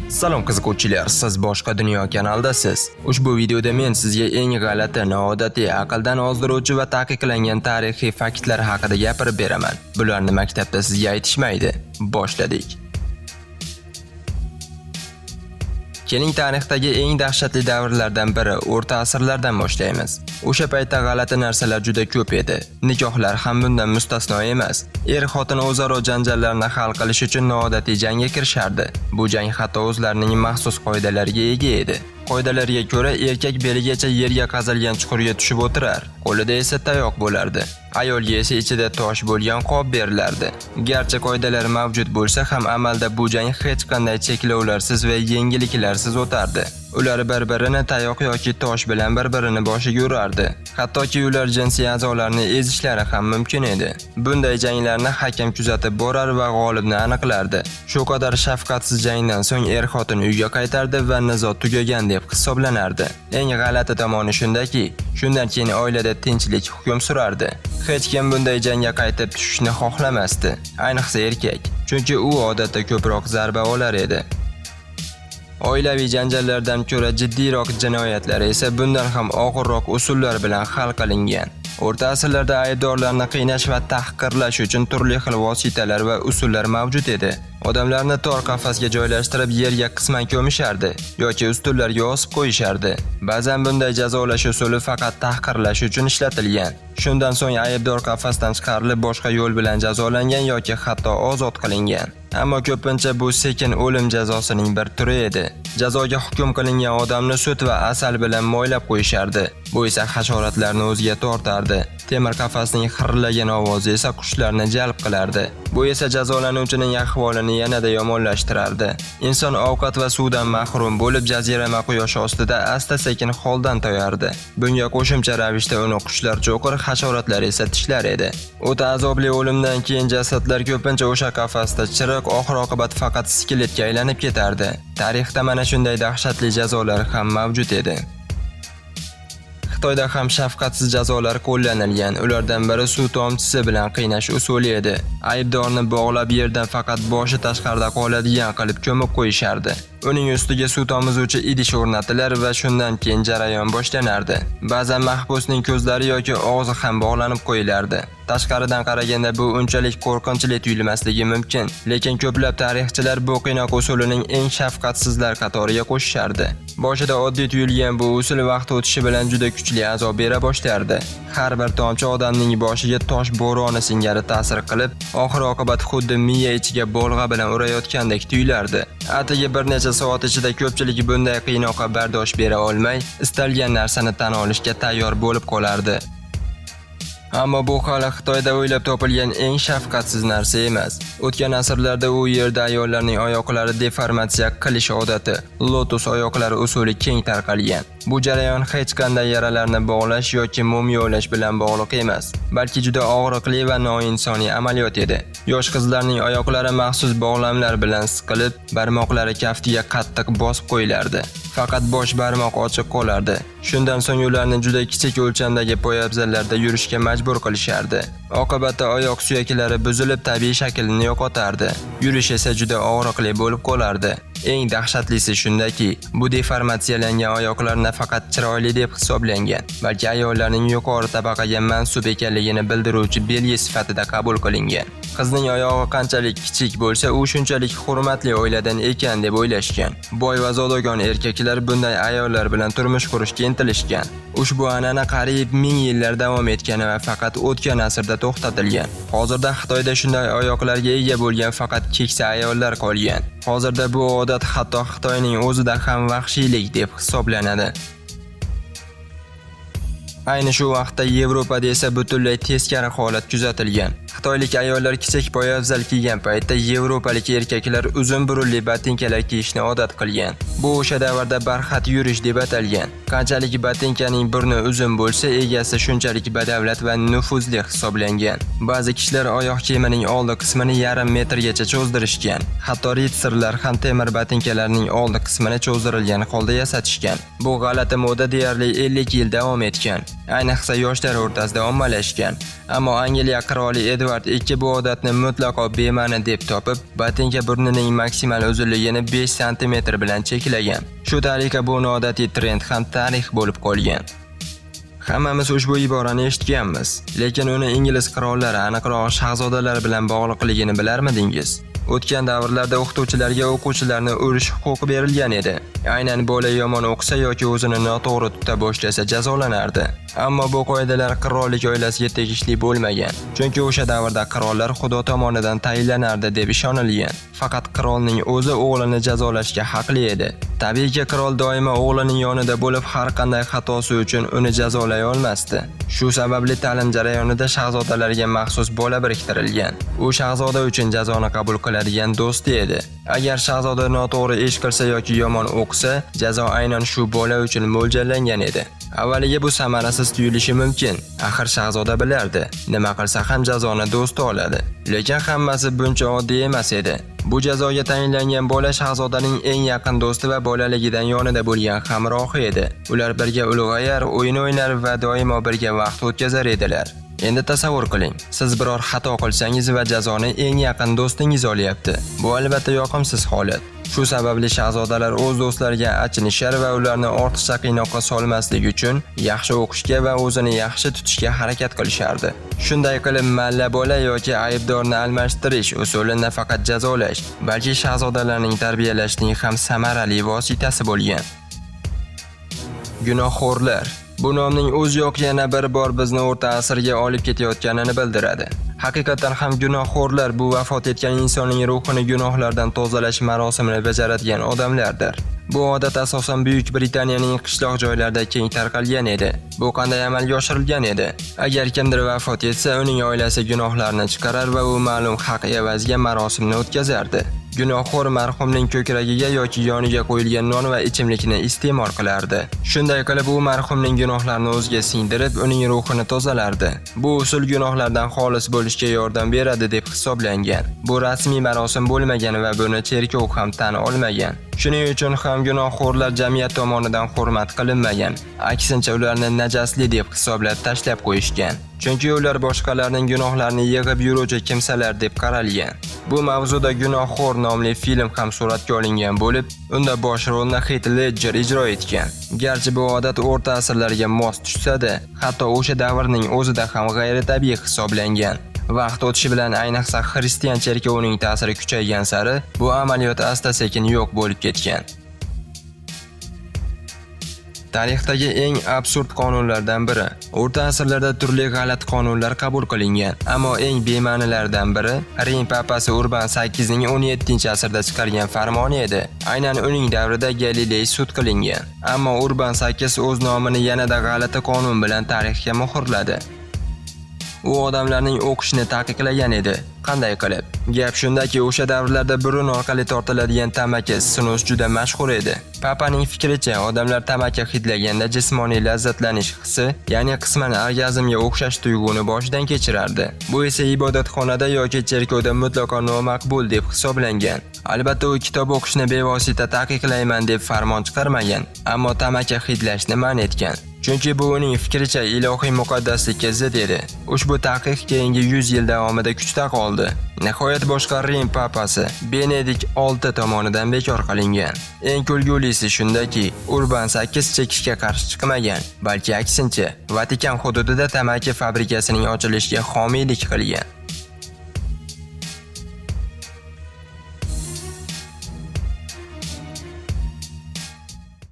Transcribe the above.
Salom qiziquvchilar, siz boshqa dunyo kanaldasiz. Ushbu videoda men sizga eng g'alati, noodatiy, aqldan ozdiruvchi va taqiqlangan tarixiy faktlar haqida gapirib beraman. Bularni maktabda sizga aytishmaydi. Boshladik. Keling, tarixdagi eng dahshatli davrlardan biri o'rta asrlardan boshlaymiz. O'sha paytda g'alati narsalar juda ko'p edi. Nikohlar ham bundan mustasno emas. Er-xotin o'zaro janjallarni hal qilish uchun noodatiy jangga kirishardi. Bu jang hatto o'zlarining maxsus qoidalariga ega edi. Qoidalarga ko'ra, erkak beligacha yerga qazilgan chuqurga tushib o'tirar, qo'lida esa tayoq bo'lardi. Ayolga esa ichida tosh bo'lgan qop berilardi. Garchi qoidalar mavjud bo'lsa ham amalda bu jang hech qanday cheklovlarsiz va yengilliklarsiz o'tardi. Ular bir-birini tayoq yoki tosh bilan bir-birini boshiga urardi. Hattoki ular jinsiy a'zolarni ezishlari ham mumkin edi. Bunday janglarni hakam kuzatib borar va g'olibni aniqlardi. Shu qadar shafqatsiz jangdan so'ng er-xotin uyga qaytardi va nizo tugagan deb hisoblanardi. Eng g'alati tomoni shundaki, shundan keyin oilada tinchlik hukm surardi. Hech kim bunday jangga qaytib tushishni xohlamasdi, ayniqsa erkak, chunki u odatda ko'proq zarba olar edi. Oilaviy janjallardan ko'ra jiddiyroq jinoyatlar esa bundan ham og'irroq usullar bilan hal qilingan. O'rta asrlarda aybdorlarni qiynash va tahqirlash uchun turli xil vositalar va usullar mavjud edi. Odamlarni tor qafasga joylashtirib yerga qisman ko'mishardi yoki ustullarga osib qo'yishardi. Ba'zan bunday jazolash usuli faqat tahqirlash uchun ishlatilgan. Shundan so'ng aybdor qafasdan chiqarilib boshqa yo'l bilan jazolangan yoki hatto ozod qilingan. Ammo ko'pincha bu sekin o'lim jazosining bir turi edi. Jazoga hukm qilingan odamni sut va asal bilan moylab qo'yishardi. Bu esa hasharotlarni o'ziga tortardi. Temir qafasning xirlagan ovozi esa qushlarni jalb qilardi. Bu esa jazolanuvchining ahvolini yanada yomonlashtirardi. Inson ovqat va suvdan mahrum bo'lib jazirama quyosh ostida asta-sekin holdan toyardi. Bunga qo'shimcha ravishda uni qushlar cho'qir, hasharotlar esa tishlar edi. O'ta azobli o'limdan keyin jasadlar ko'pincha o'sha qafasda chiriq, oxir-oqibat faqat skeletga aylanib ketardi. Tarixda mana shunday dahshatli jazolar ham mavjud edi. Xitoyda ham shafqatsiz jazolar qo'llanilgan. Ulardan biri suv tomchisi bilan qiynash usuli edi. Aybdorni bog'lab yerdan faqat boshi tashqarida qoladigan qilib ko'mib qo'yishardi. Uning ustiga suv tomizuvchi idish o'rnatilar va shundan keyin jarayon boshlanardi. Ba'zan mahbusning ko'zlari yoki og'zi ham bog'lanib qo'yilardi. Tashqaridan qaraganda bu unchalik qo'rqinchli tuyulmasligi mumkin, lekin ko'plab tarixchilar bu qiynoq usulining eng shafqatsizlar qatoriga qo'shishardi. Boshida oddiy tuyulgan bu usul vaqt o'tishi bilan juda kuchli azob bera boshlardi. Har bir tomchi odamning boshiga tosh bo'roni singari ta'sir qilib, oxir-oqibat xuddi miya ichiga bolg'a bilan urayotgandek tuyulardi. Atigi bir necha soat ichida ko'pchilik bunday qiynoqqa bardosh bera olmay, istalgan narsani tan olishga tayyor bo'lib qolardi. Ammo bu hali Xitoyda o'ylab topilgan eng shafqatsiz narsa emas. O'tgan asrlarda u yerda ayollarning oyoqlari deformatsiya qilish odati, lotus oyoqlari usuli keng tarqalgan. Bu jarayon hech qanday yaralarni bog'lash yoki mumiyolash bilan bog'liq emas, balki juda og'riqli va noinsoniy amaliyot edi. Yosh qizlarning oyoqlari maxsus bog'lamlar bilan siqilib, barmoqlari kaftiga qattiq bosib qo'yilardi. Faqat bosh barmoq ochiq qolardi. Shundan so'ng ularni juda kichik o'lchamdagi poyabzallarda yurishga majbur qilishardi. Oqibatda oyoq suyaklari buzilib, tabiiy shaklini yo'qotardi. Yurish esa juda og'riqli bo'lib qolardi. Eng dahshatlisi shundaki, bu deformatsiyalangan oyoqlar nafaqat chiroyli deb hisoblangan, balki ayollarning yuqori tabaqaga mansub ekanligini bildiruvchi belgi sifatida qabul qilingan. Qizning oyog'i qanchalik kichik bo'lsa, u shunchalik hurmatli oiladan ekan deb o'ylashgan. Boy va zodagon erkaklar bunday ayollar bilan turmush qurishga intilishgan. Ushbu an'ana qariyb 1000 yillar davom etgan va faqat o'tgan asrda to'xtatilgan. Hozirda Xitoyda shunday oyoqlarga ega bo'lgan faqat keksa ayollar qolgan. Hozirda bu odat hatto Xitoyning o'zida ham vahshiylik deb hisoblanadi. Ayni shu vaqtda Yevropada esa butunlay teskari holat kuzatilgan. Xitoylik ayollar kichik poyabzal kiygan paytda yevropalik erkaklar uzun burunli botinkalar kiyishni odat qilgan. Bu o'sha davrda barxat yurish deb atalgan. Qanchalik botinkaning burni uzun bo'lsa, egasi shunchalik badavlat va nufuzli hisoblangan. Ba'zi kishilar oyoq kiyimining oldi qismini yarim metrgacha cho'zdirishgan. Hatto ritsarlar ham temir botinkalarning oldi qismini cho'zdirilgan holda yasatishgan. Bu g'alati moda deyarli 50 yil davom etgan. Ayniqsa yoshlar o'rtasida ommalashgan. Ammo Angliya qiroli Edvard Eduard II bu odatni mutlaqo bema'ni deb topib, botinka burnining maksimal uzunligini 5 sm bilan cheklagan. Shu tariqa bu noodatiy trend ham tarix bo'lib qolgan. Hammamiz ushbu iborani eshitganmiz, lekin uni ingliz qirollari, aniqroq shahzodalar bilan bog'liqligini bilarmidingiz? O'tgan davrlarda o'qituvchilarga o'quvchilarni urish huquqi berilgan edi. Aynan bola yomon o'qisa yoki o'zini noto'g'ri tuta boshlasa jazolanardi. Ammo bu qoidalar qirollik oilasiga tegishli bo'lmagan. Chunki o'sha davrda qirollar Xudo tomonidan tayinlanardi deb ishonilgan. Faqat qirolning o'zi o'g'lini jazolashga haqli edi. Tabiiyki, qirol doimo o'g'lining yonida bo'lib, har qanday xatosi uchun uni jazolay olmasdi. Shu sababli ta'lim jarayonida shahzodalarga maxsus bola biriktirilgan. U shahzoda uchun jazoni qabul qiladigan do'sti edi. Agar shahzoda noto'g'ri ish qilsa yoki yomon o'qisa, jazo aynan shu bola uchun mo'ljallangan edi. Avvaliga bu samarasiz tuyulishi mumkin. Axir shahzoda bilardi, nima qilsa ham jazoni do'sti oladi. Lekin hammasi buncha oddiy emas edi. Bu jazoga tayinlangan bola shahzodaning eng yaqin do'sti va bolaligidan yonida bo'lgan hamrohi edi. Ular birga ulg'ayar, o'yin o'ynar va doimo birga vaqt o'tkazar edilar. Endi tasavvur qiling, siz biror xato qilsangiz va jazoni eng yaqin do'stingiz olyapti. Bu albatta yoqimsiz holat. Shu sababli shahzodalar o'z do'stlariga achinishar va ularni ortiqcha qiynoqqa solmaslik uchun yaxshi o'qishga va o'zini yaxshi tutishga harakat qilishardi. Shunday qilib, malla bola yoki aybdorni almashtirish usuli nafaqat jazolash, balki shahzodalarning tarbiyalashning ham samarali vositasi bo'lgan. Gunohxo'rlar. Bu nomning o'ziyoq yana bir bor bizni o'rta asrga olib ketayotganini bildiradi. Haqiqatan ham gunohxo'rlar bu vafot etgan insonning ruhini gunohlardan tozalash marosimini bajaradigan odamlardir. Bu odat asosan Buyuk Britaniyaning qishloq joylarida keng tarqalgan edi. Bu qanday amalga oshirilgan edi? Agar kimdir vafot etsa, uning oilasi gunohlarni chiqarar va u ma'lum haq evaziga marosimni o'tkazardi. Gunohxo'r marhumning ko'kragiga yoki yoniga qo'yilgan non va ichimlikni iste'mol qilardi. Shunday qilib, u marhumning gunohlarini o'ziga singdirib, uning ruhini tozalardi. Bu usul gunohlardan xolis bo'lishga yordam beradi deb hisoblangan. Bu rasmiy marosim bo'lmagan va buni cherkov ham tan olmagan. Shuning uchun ham gunohxo'rlar jamiyat tomonidan hurmat qilinmagan. Aksincha, ularni najasli deb hisoblab tashlab qo'yishgan. Chunki ular boshqalarning gunohlarini yig'ib yuruvchi kimsalar deb qaralgan. Bu mavzuda Gunohxo'r nomli film ham suratga olingan bo'lib, unda bosh rolni Heath Ledger ijro etgan. Garchi bu odat o'rta asrlarga mos tushsa-da, hatto o'sha davrning o'zida ham g'ayritabiiy hisoblangan. Vaqt o'tishi bilan ayniqsa xristian cherkovining ta'siri kuchaygan sari bu amaliyot asta-sekin yo'q bo'lib ketgan. Tarixdagi eng absurd qonunlardan biri. O'rta asrlarda turli g'alati qonunlar qabul qilingan, ammo eng bema'nilardan biri Rim papasi Urban VIII ning 17-asrda chiqargan farmoni edi. Aynan uning davrida Galiley sud qilingan. Ammo Urban VIII o'z nomini yanada g'alati qonun bilan tarixga muhrladi. U odamlarning o'qishni taqiqlagan edi. Qanday qilib? Gap shundaki, o'sha davrlarda burun orqali tortiladigan tamaki snus juda mashhur edi. Papaning fikricha, odamlar tamaki hidlaganda jismoniy lazzatlanish hissi, ya'ni qisman orgazmga o'xshash tuyg'uni boshidan kechirardi. Bu esa ibodatxonada yoki cherkovda mutlaqo nomaqbul deb hisoblangan. Albatta, u kitob o'qishni bevosita taqiqlayman deb farmon chiqarmagan, ammo tamaki hidlashni man etgan. Chunki bu uning fikricha ilohiy muqaddaslikka zid edi. Ushbu taqiq keyingi 100 yil davomida kuchda qoldi. Nihoyat boshqa Rim papasi Benedikt VI tomonidan bekor qilingan. Eng kulgulisi shundaki, Urban VIII chekishga qarshi chiqmagan, balki aksincha, Vatikan hududida tamaki fabrikasining ochilishiga homiylik qilgan.